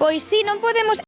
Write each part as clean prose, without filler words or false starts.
Pois si, non podemos...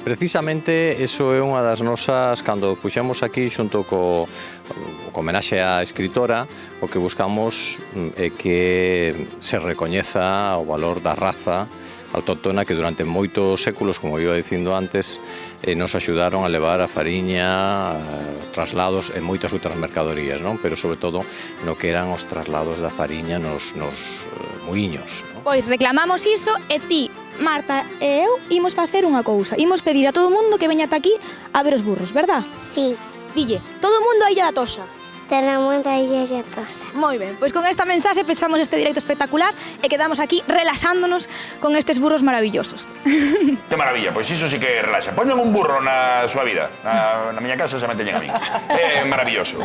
Precisamente iso é unha das nosas, cando puxemos aquí xunto co homenaxe á escritora, o que buscamos é que se recoñeza o valor da raza autóctona que durante moitos séculos, como iba dicindo antes, nos axudaron a levar a fariña, traslados e moitas outras mercadorías, non? Pero sobre todo no que eran os traslados da fariña nos muiños, non? Pois reclamamos iso e ti, Marta e eu imos facer unha cousa. Imos pedir a todo o mundo que veña ata aquí a ver os burros, verdad? Sí, Dille, todo o mundo a Illa da Toxa. tenemos a Illa da Toxa. Moi ben, pois con esta mensaxe pensamos este directo espectacular e quedamos aquí relaxándonos con estes burros maravillosos. Que maravilla, pois iso sí que relaxa. Poñan un burro na súa vida. Na miña casa se me teñen a mí. É maravilloso.